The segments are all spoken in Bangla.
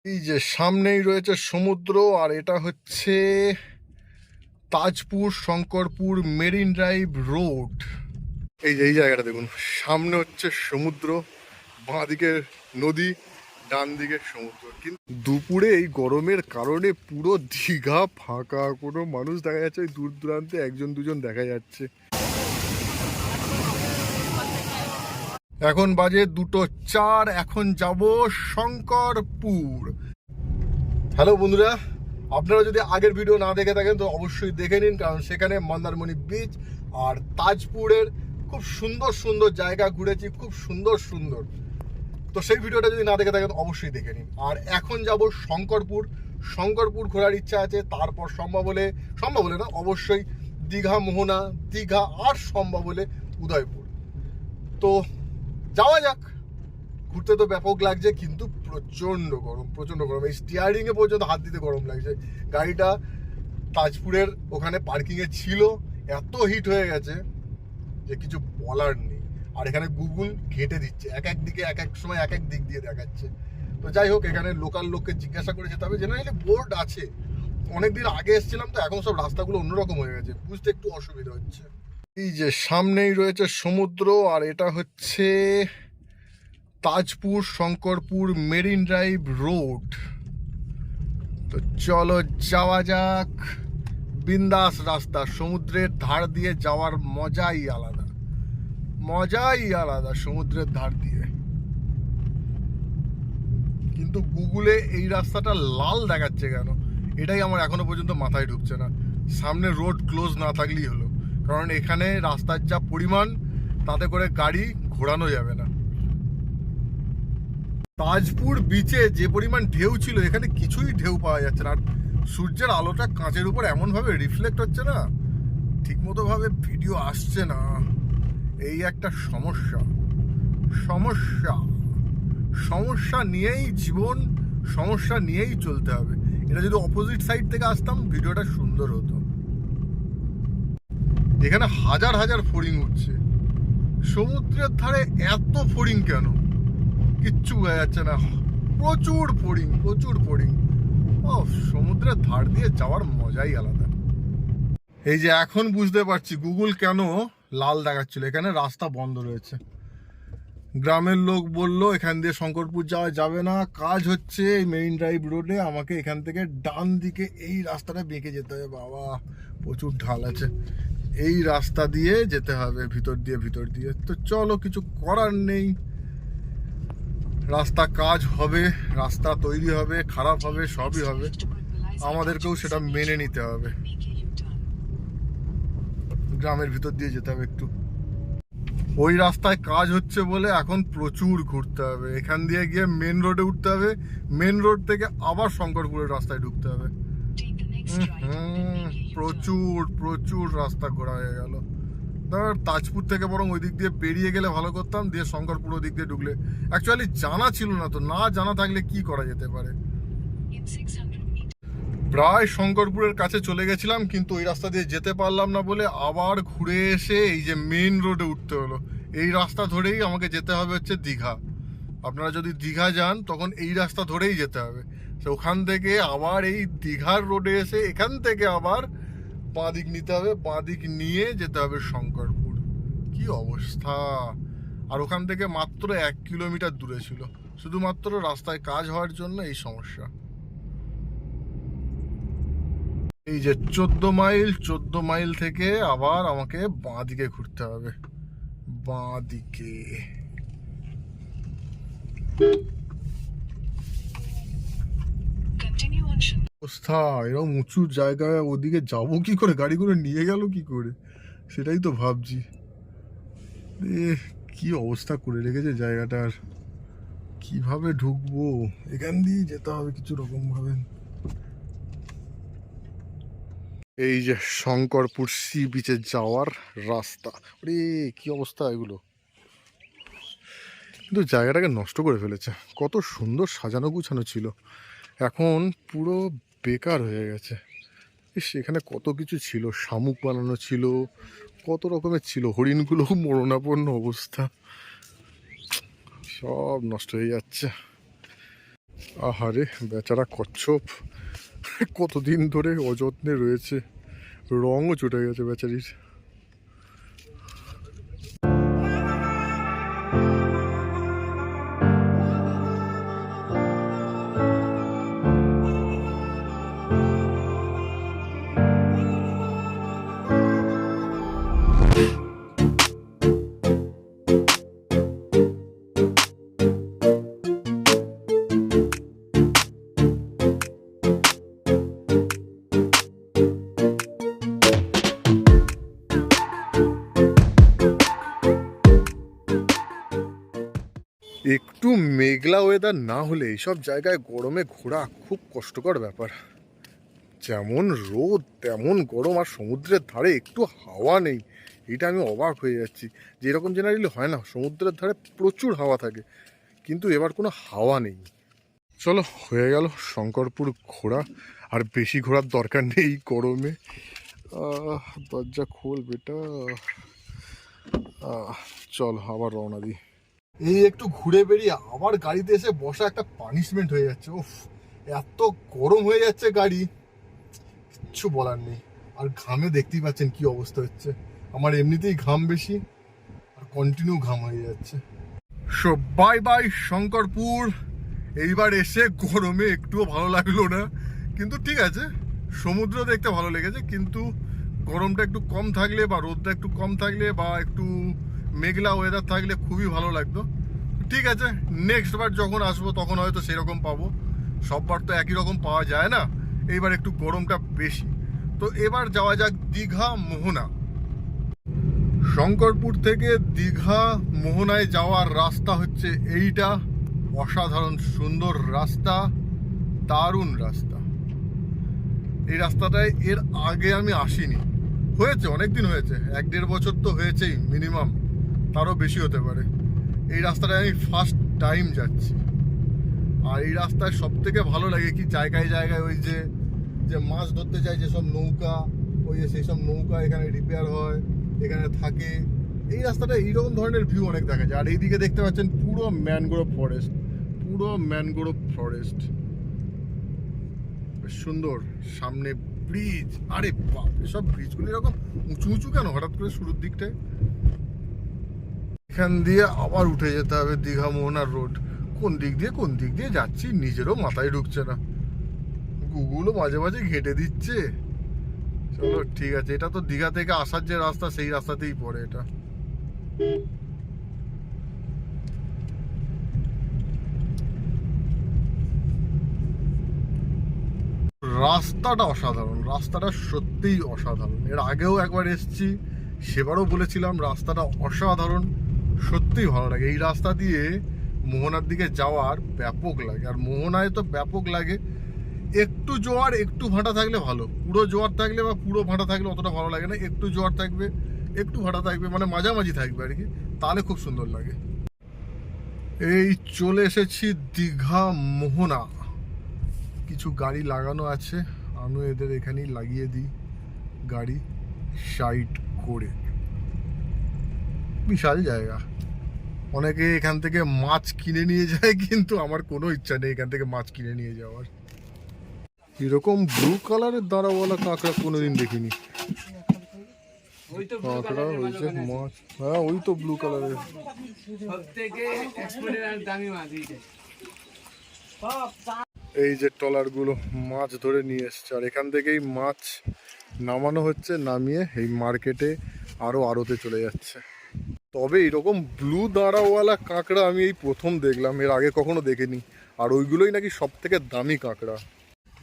এই যে সামনেই রয়েছে সমুদ্র, আর এটা হচ্ছে Tajpur Shankarpur marine drive road. এই যে এই জায়গাটা দেখুন, সামনে হচ্ছে সমুদ্র, বাঁ দিকে নদী, ডান দিকে সমুদ্র। কিন্তু দুপুরে এই গরমের কারণে পুরো দীঘা ফাঁকা, কোনো মানুষ দেখা যাচ্ছে, ওই দূর দূরান্তে একজন দুজন দেখা যাচ্ছে। এখন বাজে 2:04, এখন যাব শঙ্করপুর। হ্যালো বন্ধুরা, আপনারা যদি আগের ভিডিও না দেখে থাকেন তো অবশ্যই দেখে নিন, কারণ সেখানে মন্দারমণি বিচ আর তাজপুরের খুব সুন্দর সুন্দর জায়গা ঘুরেছি, খুব সুন্দর সুন্দর। তো সেই ভিডিওটা যদি না দেখে থাকেন অবশ্যই দেখে নিন। আর এখন যাব শঙ্করপুর। শঙ্করপুর ঘোরার ইচ্ছা আছে, তারপর সম্ভব হলে না অবশ্যই দীঘা, মোহনা, দীঘা, আর সম্ভব হলে উদয়পুর। তো যাওয়া যাক। ঘুরতে তো ব্যাপক লাগছে, কিন্তু প্রচণ্ড গরম। এই স্টিয়ারিংয়ে পর্যন্ত হাত দিতে গরম লাগছে। গাড়িটা তাজপুরের ওখানে পার্কিংয়ে ছিল, এত হিট হয়ে গেছে যে কিছু বলার নেই। আর এখানে গুগল ঘেঁটে দিচ্ছে, এক এক দিকে এক এক সময় এক এক দিক দিয়ে দেখাচ্ছে। তো যাই হোক, এখানে লোকাল লোককে জিজ্ঞাসা করে যেতে হবে। জেনারেলি বোর্ড আছে, অনেকদিন আগে এসেছিলাম তো, এখন সব রাস্তাগুলো অন্যরকম হয়ে গেছে, বুঝতে একটু অসুবিধা হচ্ছে। এই যে সামনেই রয়েছে সমুদ্র, আর এটা হচ্ছে Tajpur Shankarpur marine drive road. তো চলো যাওয়া যাক। বিন্দাস রাস্তা, সমুদ্রের ধার দিয়ে যাওয়ার মজাই আলাদা সমুদ্রের ধার দিয়ে। কিন্তু গুগলে এই রাস্তাটা লাল দেখাচ্ছে কেন, এটাই আমার এখনো পর্যন্ত মাথায় ঢুকছে না। সামনে রোড ক্লোজ না থাকলেই হলো, কারণ এখানে রাস্তার যা পরিমাণ, তাতে করে গাড়ি ঘোরানো যাবে না। তাজপুর বিচে যে পরিমাণ ঢেউ ছিল, এখানে কিছুই ঢেউ পাওয়া যাচ্ছে না। আর সূর্যের আলোটা কাঁচের উপর এমনভাবে রিফ্লেক্ট হচ্ছে না, ঠিকমতো ভাবে ভিডিও আসছে না। এই একটা সমস্যা সমস্যা সমস্যা নিয়েই জীবন, সমস্যা নিয়েই চলতে হবে। এটা যদি অপোজিট সাইড থেকে আসতাম, ভিডিওটা সুন্দর হতো। এখানে হাজার হাজার ফড়িং উঠছে। সমুদ্রের ধারে এত ফড়িং কেন কিচ্ছু বোঝা যাচ্ছে না। প্রচুর ফড়িং। ও, সমুদ্রের ধার দিয়ে যাওয়ার মজাই আলাদা। এই যে এখন বুঝতে পারছি গুগল কেন লাল দেখাচ্ছিল। এখানে রাস্তা বন্ধ রয়েছে। গ্রামের লোক বলল এখান দিয়ে শঙ্করপুর যাওয়া যাবে না, কাজ হচ্ছে এই মেরিন ড্রাইভ রোডে, আমাকে এখান থেকে ডান দিকে এই রাস্তাটা বেঁকে যেতে হবে। বাবা, প্রচুর ঢাল আছে, এই রাস্তা দিয়ে যেতে হবে, ভিতর দিয়ে। তো চলো, কিছু করার নেই। রাস্তা কাজ হবে, রাস্তা তৈরি হবে, খারাপ হবে, সবই হবে, আমাদেরকেও সেটা মেনে নিতে হবে। গ্রামের ভিতর দিয়ে যেতে হবে একটু। ওই রাস্তায় কাজ হচ্ছে বলে এখন প্রচুর ঘুরতে হবে। এখান দিয়ে গিয়ে মেন রোডে উঠতে হবে, মেন রোড থেকে আবার শঙ্করপুরের রাস্তায় ঢুকতে হবে। প্রচুর রাস্তা ঘোরা হয়ে গেল। ধর তাজপুর থেকে বরং ওই দিক দিয়ে বেরিয়ে গেলে ভালো করতাম, দিয়ে শঙ্করপুর ওই দিক দিয়ে ঢুকলে। অ্যাকচুয়ালি জানা ছিল না, তো না জানা থাকলে কি করা যেতে পারে। প্রায় শঙ্করপুরের কাছে চলে গেছিলাম, কিন্তু ওই রাস্তা দিয়ে যেতে পারলাম না বলে আবার ঘুরে এসে এই যে মেন রোডে উঠতে হলো। এই রাস্তা ধরেই আমাকে যেতে হবে হচ্ছে দীঘা। আপনারা যদি দীঘা যান তখন এই রাস্তা ধরেই যেতে হবে। তো ওখান থেকে আবার এই দীঘার রোডে এসে এখান থেকে আবার বাঁ দিক নিতে হবে, বাঁ দিক নিয়ে যেতে হবে শঙ্করপুর। কি অবস্থা! আর ওখান থেকে মাত্র 1 কিলোমিটার দূরে ছিল, শুধুমাত্র রাস্তায় কাজ হওয়ার জন্য এই সমস্যা। এই যে 14 মাইল থেকে আবার আমাকে বাঁ দিকে ঘুরতে হবে, বাঁ দিকে। অবস্থা, এরকম উঁচু জায়গায় ওদিকে যাবো কি করে, গাড়ি করে নিয়ে গেল কি করে, সেটাই তো ভাবছি। কি অবস্থা করে রেখেছে জায়গাটার, কিভাবে ঢুকবো? এখান দিয়ে যেতে হবে কিছু রকম ভাবে। এই যে শঙ্করপুর সি বিচে যাওয়ার রাস্তা। আরে কি অবস্থা এগুলো, কিন্তু জায়গাটাকে নষ্ট করে ফেলেছে। কত সুন্দর সাজানো গুছানো ছিল, এখন পুরো বেকার হয়ে গেছে। সেখানে কত কিছু ছিল, শামুক বানানো ছিল, কত রকমের ছিল, হরিণগুলো মরণাপন্ন অবস্থা, সব নষ্ট হয়ে যাচ্ছে। আহারে বেচারা কচ্ছপ, কতদিন ধরে অযত্নে রয়েছে, রঙও চটে গেছে বেচারির। একটু মেঘলা ওয়েদার না হলে এইসব জায়গায় গরমে ঘোরা খুব কষ্টকর ব্যাপার। যেমন রোদ তেমন গরম, আর সমুদ্রের ধারে একটু হাওয়া নেই। এটা আমি অবাক হয়ে যাচ্ছি যে এরকম জেনারেলি হয় না, সমুদ্রের ধারে প্রচুর হাওয়া থাকে কিন্তু এবার কোনো হাওয়া নেই। চলো হয়ে গেল শঙ্করপুর ঘোরা, আর বেশি ঘোরার দরকার নেই গরমে। দরজা খোল বেটা, চল আবার রওনা দিই। এই একটু ঘুরে বেরিয়ে আবার গাড়িতে এসে বসা একটা পানিশমেন্ট হয়ে যাচ্ছে। উফ, এত গরম হয়ে যাচ্ছে গাড়ি, কিচ্ছু বলার নেই। আর ঘামে দেখতেই পাচ্ছেন কি অবস্থা হচ্ছে, আমার এমনিতেই ঘাম বেশি আর কন্টিনিউ ঘাম হয়ে যাচ্ছে। So bye bye Shankarpur. এইবার এসে গরমে একটুও ভালো লাগলো না, কিন্তু ঠিক আছে, সমুদ্র দেখতে ভালো লেগেছে, কিন্তু গরমটা একটু কম থাকলে বা রোদটা একটু কম থাকলে বা একটু মেঘলা ওয়েদার থাকলে খুবই ভালো লাগতো। ঠিক আছে, নেক্সট বার যখন আসবো তখন হয়তো সেরকম পাবো, সববার তো একই রকম পাওয়া যায় না, এইবার একটু গরমটা বেশি। তো এবার যাওয়া যাক দীঘা মোহনা। শঙ্করপুর থেকে দীঘা মোহনায় যাওয়ার রাস্তা হচ্ছে এইটা। অসাধারণ সুন্দর রাস্তা, দারুণ রাস্তা। এই রাস্তাটায় এর আগে আমি আসিনি, হয়েছে অনেকদিন হয়েছে, 1-1.5 বছর তো হয়েছেই মিনিমাম, তারও বেশি হতে পারে। এই রাস্তাটায় আমি ফার্স্ট টাইম যাচ্ছি। আর এই রাস্তায় সব থেকে ভালো লাগে কি, জায়গায় জায়গায় ওই যে যে মাছ ধরতে যায় যেসব নৌকা, ওই যে সেই সব নৌকা এখানে রিপেয়ার হয়, এখানে থাকে। এই রাস্তাটা এইরকম ধরনের ভিউ অনেক দেখা যায়। আর এইদিকে দেখতে পাচ্ছেন পুরো ম্যানগ্রোভ ফরেস্ট, পুরো ম্যানগ্রোভ ফরেস্ট, বেশ সুন্দর। সামনে ব্রিজ, আরে বাপ, সব ব্রিজগুলো এরকম উঁচু উঁচু কেন হঠাৎ করে শুরুর দিকটায়? এখান দিয়ে আবার উঠে যেতে হবে দীঘা মোহনার রোড। কোন দিক দিয়ে যাচ্ছি নিজেরও মাথায় ঢুকছে না, গুগলও মাঝে মাঝে ঘেঁটে দিচ্ছে। চলো ঠিক আছে, এটা তো দীঘা থেকে আসার যে রাস্তা সেই রাস্তাতেই পড়ে এটা। রাস্তাটা অসাধারণ, রাস্তাটা সত্যিই অসাধারণ। এর আগেও একবার এসেছি, সেবারও বলেছিলাম রাস্তাটা অসাধারণ, সত্যিই ভালো লাগে। এই রাস্তা দিয়ে মোহনার দিকে যাওয়ার ব্যাপক লাগে, আর মোহনায় তো ব্যাপক লাগে। একটু জোয়ার একটু ভাটা থাকলে ভালো, পুরো জোয়ার থাকলে বা পুরো ভাটা থাকলে অতটা ভালো লাগে না। একটু জোয়ার থাকবে একটু ভাটা থাকবে, মানে মাঝামাঝি থাকবে আর কি, তাহলে খুব সুন্দর লাগে। এই চলে এসেছি দীঘা মোহনা। কিছু গাড়ি লাগানো আছে, আমি এদের এখানেই লাগিয়ে দিই গাড়ি সাইড করে। বিশাল জায়গা, অনেকে এখান থেকে মাছ কিনে নিয়ে যায়, কিন্তু আমার কোনো ইচ্ছা নেই এখান থেকে মাছ কিনে নিয়ে যাওয়ার। এরকম ব্লু কালারের দাঁড়াওয়ালা কাঁকড়া কোনোদিন দেখিনি। কাঁকড়া হয়েছে মাছ, হ্যাঁ ওই তো ব্লু কালারের। এই যে ট্রলারগুলো মাছ ধরে নিয়ে এসছে, আর এখান থেকেই মাছ নামানো হচ্ছে, নামিয়ে এই মার্কেটে আরও আড়তে চলে যাচ্ছে। তবে এরকম ব্লু দাঁড়াওয়ালা কাঁকড়া আমি এই প্রথম দেখলাম, এর আগে কখনো দেখিনি। আর ওইগুলোই নাকি সব থেকে দামি কাঁকড়া।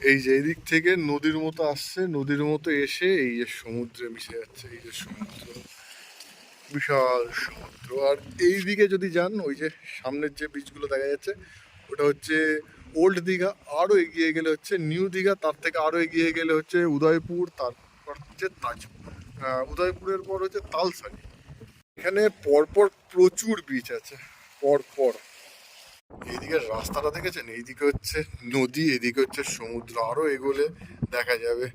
এই যে এই দিক থেকে নদীর মতো আসছে, নদীর মতো এসে এই যে সমুদ্রে মিশে যাচ্ছে। এই যে সমুদ্র, বিশাল সমুদ্র। আর এই দিকে যদি যান, ওই যে সামনের যে বীজগুলো দেখা যাচ্ছে ওটা হচ্ছে ওল্ড দীঘা, আরও এগিয়ে গেলে হচ্ছে নিউ দীঘা, তার থেকে আরও এগিয়ে গেলে হচ্ছে উদয়পুর, তারপর হচ্ছে তাজপুর, উদয়পুরের পর হচ্ছে তালসারি। এখানে পরপর প্রচুর বিচ আছে, পরপর। এইদিকে রাস্তাটা দেখেছেন, এইদিকে হচ্ছে নদী, এদিকে হচ্ছে সমুদ্র। আরও এগোলে দেখা যাবে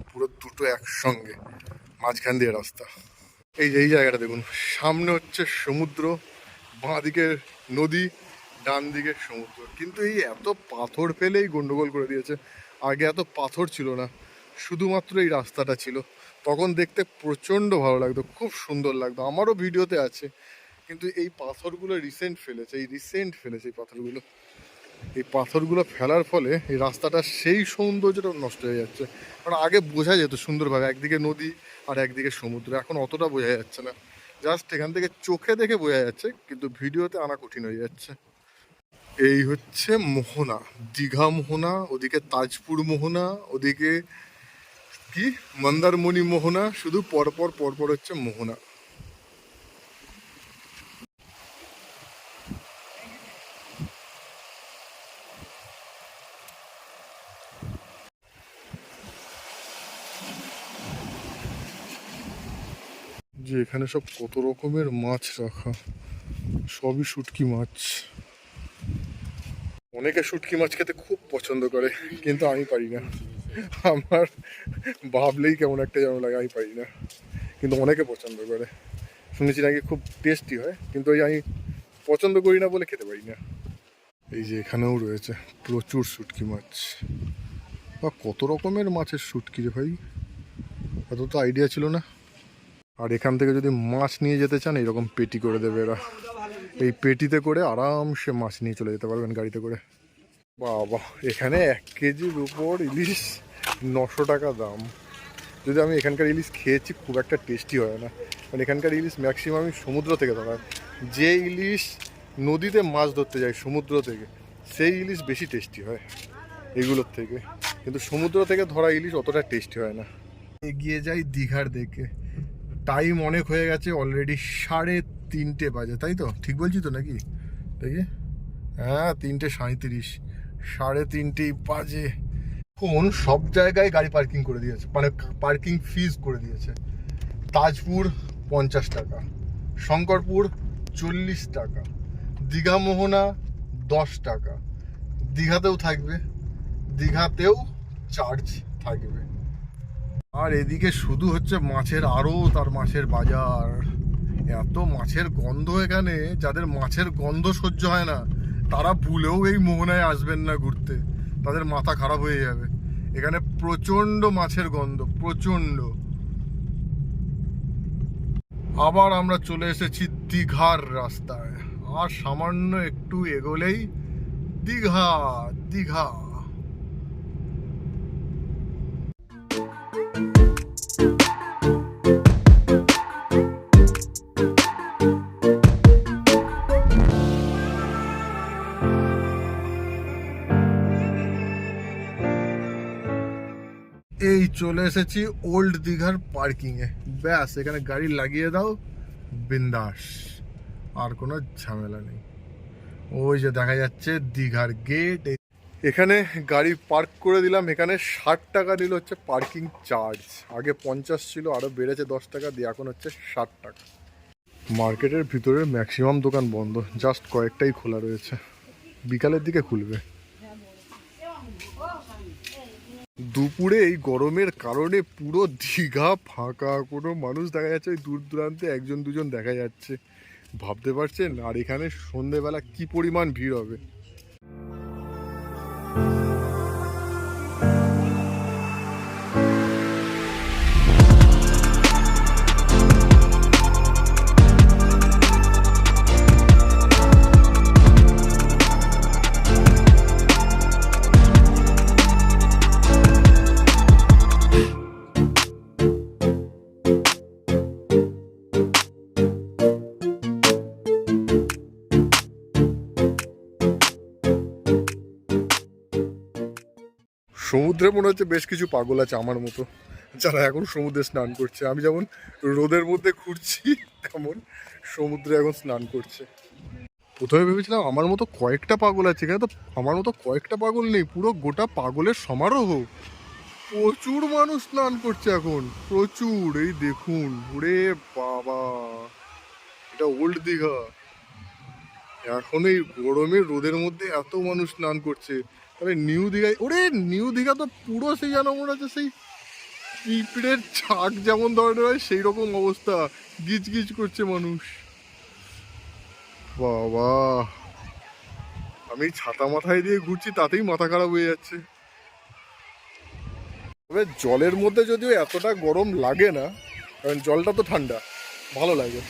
পুরো দুটো একসঙ্গে, মাঝখান দিয়ে রাস্তা। এই যে এই জায়গাটা দেখুন, সামনে হচ্ছে সমুদ্র, বাঁ দিকে নদী, ডান দিকে সমুদ্র, কিন্তু এই এত পাথর ফেলেই গন্ডগোল করে দিয়েছে। আগে এত পাথর ছিল না, শুধুমাত্র এই রাস্তাটা ছিল। তখন দেখতে প্রচণ্ড ভালো লাগতো, খুব সুন্দর লাগতো, আমারও ভিডিওতে আছে। কিন্তু এই পাথরগুলো রিসেন্ট ফেলেছে এই পাথরগুলো। এই পাথরগুলো ফেলার ফলে এই রাস্তাটা সেই সৌন্দর্যটা নষ্ট হয়ে যাচ্ছে। কারণ আগে বোঝা যেত সুন্দরভাবে, একদিকে নদী আর একদিকে সমুদ্র, এখন অতটা বোঝা যাচ্ছে না। জাস্ট এখান থেকে চোখে দেখে বোঝা যাচ্ছে, কিন্তু ভিডিওতে আনা কঠিন হয়ে যাচ্ছে। এই হচ্ছে মোহনা, দীঘা মোহনা, ওদিকে তাজপুর মোহনা, ওদিকে কি মন্দারমণি মোহনা, শুধু পরপর পরপর হচ্ছে মোহনা। যে এখানে সব কত রকমের মাছ রাখা, সবই শুটকি মাছ। অনেকে শুটকি মাছ খেতে খুব পছন্দ করে, কিন্তু আমি পারি না। আমার ভাবলেই কেমন একটা যেমন লাগে, আমি পারি না। কিন্তু অনেকে পছন্দ করে, শুনেছি নাকি খুব টেস্টি হয়, কিন্তু ওই আমি পছন্দ করি না বলে খেতে পারি না। এই যে এখানেও রয়েছে প্রচুর শুটকি মাছ। বা কত রকমের মাছের শুটকি রে ভাই, এত তো আইডিয়া ছিল না। আর এখান থেকে যদি মাছ নিয়ে যেতে চান, এইরকম পেটি করে দেবে এরা। এই পেটিতে করে আরামসে মাছ নিয়ে চলে যেতে পারবেন গাড়িতে করে। বাবা, এখানে 1 কেজির উপর ইলিশ 900 টাকা দাম। যদি আমি এখানকার ইলিশ খেয়েছি, খুব একটা টেস্টি হয় না। মানে এখানকার ইলিশ ম্যাক্সিমামই সমুদ্র থেকে ধরা। যে ইলিশ নদীতে মাছ ধরতে যায় সমুদ্র থেকে, সেই ইলিশ বেশি টেস্টি হয় এগুলোর থেকে। কিন্তু সমুদ্র থেকে ধরা ইলিশ অতটা টেস্টি হয় না। এগিয়ে যাই দীঘার দিকে। টাইম অনেক হয়ে গেছে, অলরেডি 3:30 বাজে, তাই তো ঠিক বলছি তো নাকি? দেখি, হ্যাঁ 3:37, 3:30 বাজে। এখন সব জায়গায় গাড়ি পার্কিং করে দিয়েছে, মানে পার্কিং ফিজ করে দিয়েছে। তাজপুর 50 টাকা, শঙ্করপুর 40 টাকা, দীঘা মোহনা 10 টাকা। দীঘাতেও থাকবে, দীঘাতেও চার্জ থাকবে। আর এদিকে শুধু হচ্ছে মাছের আড়ত আর মাছের বাজার। এত মাছের গন্ধ এখানে, যাদের মাছের গন্ধ সহ্য হয় না, তারা ভুলেও এই মোহনায় আসবেন না ঘুরতে, তাদের মাথা খারাপ হয়ে যাবে। এখানে প্রচণ্ড মাছের গন্ধ, প্রচণ্ড। আবার আমরা চলে এসেছি দীঘার রাস্তায়, আর সামান্য একটু এগোলেই দীঘা। দীঘা এই চলে এসেছি ওল্ড দীঘার পার্কিংয়ে। ব্যাস, এখানে গাড়ি লাগিয়ে দাও, বিন্দাস, আর কোনো ঝামেলা নেই। ওই যে দেখা যাচ্ছে দীঘার গেট। এখানে গাড়ি পার্ক করে দিলাম। এখানে 60 টাকা নিল হচ্ছে পার্কিং চার্জ। আগে 50 ছিল, আরও বেড়েছে 10 টাকা দিয়ে, এখন হচ্ছে 60 টাকা। মার্কেটের ভিতরে ম্যাক্সিমাম দোকান বন্ধ, জাস্ট কয়েকটাই খোলা রয়েছে, বিকালের দিকে খুলবে। দুপুরে এই গরমের কারণে পুরো দীঘা ফাঁকা, কোনো মানুষ দেখা যাচ্ছে, ওই দূর দূরান্তে 1-2জন দেখা যাচ্ছে, ভাবতে পারছেন? আর এখানে সন্ধেবেলা কি পরিমাণ ভিড় হবে। সমুদ্রে মনে হচ্ছে বেশ কিছু পাগল আছে আমার মতো, যারা এখন সমুদ্রে স্নান করছে। আমি যেমন রোদের মধ্যে ঘুরছি, তেমন সমুদ্রে এখন স্নান করছে। প্রথমে ভেবেছিলাম আমার মতো কয়েকটা পাগল আছে, এখানে তো আমার মতো কয়েকটা পাগল নেই, পুরো গোটা পাগলের সমারোহ। প্রচুর মানুষ স্নান করছে এখন, প্রচুর। এই দেখুন, ওরে বাবা, এটা ওল্ড দীঘা। এখন এই গরমে রোদের মধ্যে এত মানুষ স্নান করছে। তাহলে নিউ দীঘায়, ওরে নিউ দীঘা তো পুরো সেই যেন মনে হচ্ছে সেই পিঁপড়ের ছাক যেমন ধরনের হয়, সেই রকম অবস্থা, গিজ গিজ করছে মানুষ। বাবা, আমি ছাতা মাথায় দিয়ে ঘুরছি, তাতেই মাথা খারাপ হয়ে যাচ্ছে। তবে জলের মধ্যে যদিও এতটা গরম লাগে না, কারণ জলটা তো ঠান্ডা, ভালো লাগে।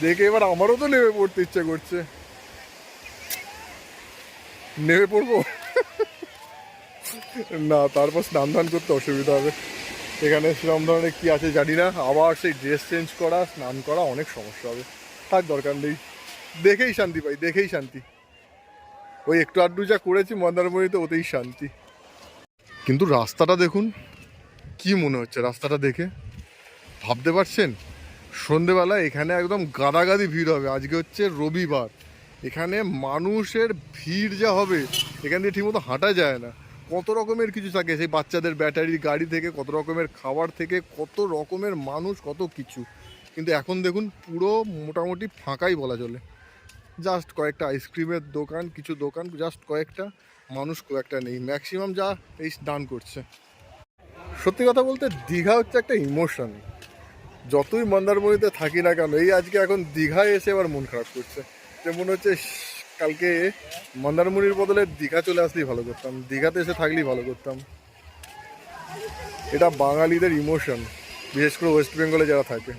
দেখে এবার আমারও তো নেমে পড়তে ইচ্ছে করছে। নেমে পড়বো না, তারপর স্নান ধান করতে অসুবিধা হবে। এখানে সেরকম ধরনের কি আছে জানি না, আবার সেই ড্রেস চেঞ্জ করা, স্নান করা, অনেক সমস্যা হবে। থাক, দরকার নেই, দেখেই শান্তি পাই, দেখেই শান্তি। ওই একটু আধটু যা করেছি মন্দারমণিতে, ওতেই শান্তি। কিন্তু রাস্তাটা দেখুন, কি মনে হচ্ছে রাস্তাটা দেখে, ভাবতে পারছেন? সন্ধেবেলা এখানে একদম গাদাগাদি ভিড় হবে। আজকে হচ্ছে রবিবার, এখানে মানুষের ভিড় যা হবে, এখান দিয়ে ঠিকমতো হাঁটা যায় না। কত রকমের কিছু থাকে, সেই বাচ্চাদের ব্যাটারি গাড়ি থেকে, কত রকমের খাবার থেকে, কত রকমের মানুষ, কত কিছু। কিন্তু এখন দেখুন পুরো মোটামুটি ফাঁকাই বলা চলে। জাস্ট কয়েকটা আইসক্রিমের দোকান, কিছু দোকান, জাস্ট কয়েকটা, মানুষ খুব একটা নেই। ম্যাক্সিমাম যা এই স্নান করছে। সত্যি কথা বলতে দীঘা হচ্ছে একটা ইমোশন। যতই মন্দারমণিতে থাকি না কেন, এই আজকে এখন দীঘায় এসে আবার মন খারাপ করছে, যে মনে হচ্ছে কালকে মন্দারমণির বদলে দীঘা চলে আসলেই ভালো করতাম, দীঘাতে এসে থাকলেই ভালো করতাম। এটা বাঙালিদের ইমোশন, বিশেষ করে ওয়েস্ট বেঙ্গলে যারা থাকে।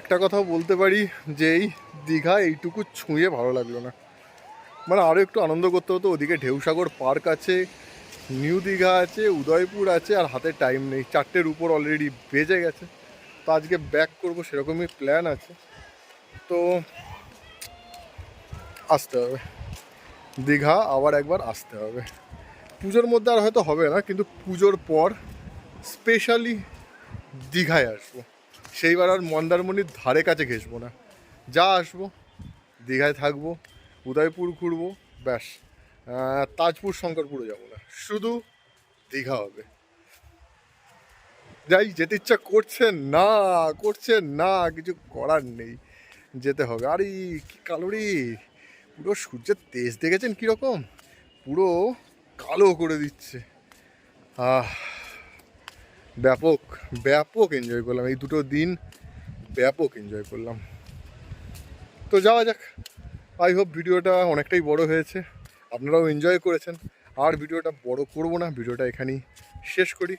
একটা কথাও বলতে পারি, যে এই দীঘা এইটুকু ছুঁয়ে ভালো লাগলো না। মানে আরও একটু আনন্দ করতে হতো। ওদিকে ঢেউসাগর পার্ক আছে, নিউ দীঘা আছে, উদয়পুর আছে, আর হাতে টাইম নেই, 4টের উপর অলরেডি বেজে গেছে। তো আজকে ব্যাক করব সেরকমই প্ল্যান আছে। তো আসতে হবে দীঘা, আবার একবার আসতে হবে। পুজোর মধ্যে আর হয়তো হবে না, কিন্তু পুজোর পর স্পেশালি দীঘায় আসবো। সেইবার আর মন্দারমণির ধারে কাছে ঘেসবো না, যা আসবো দীঘায় থাকবো, উদয়পুর ঘুরবো, ব্যাস। তাজপুর শঙ্করপুরে যাবো না, শুধু দীঘা হবে। যাই, যেতে ইচ্ছা করছে না, কিছু করার নেই, যেতে হবে। আরে কি কালোরি, পুরো সূর্যের তেজ দেখেছেন কীরকম, পুরো কালো করে দিচ্ছে। ব্যাপক ব্যাপক এনজয় করলাম এই দুটো দিন, ব্যাপক এনজয় করলাম। তো যাওয়া যাক। আই হোপ ভিডিওটা অনেকটাই বড় হয়েছে, আপনারাও এনজয় করেছেন। আর ভিডিওটা বড় করব না, ভিডিওটা এখানেই শেষ করি।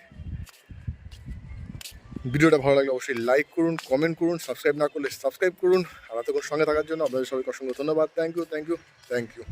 ভিডিওটা ভালো লাগলে অবশ্যই লাইক করুন, কমেন্ট করুন, সাবস্ক্রাইব না করলে সাবস্ক্রাইব করুন। আর এতক্ষণ সঙ্গে থাকার জন্য আপনাদের সবাইকে অসংখ্য ধন্যবাদ। Thank you, thank you, thank you.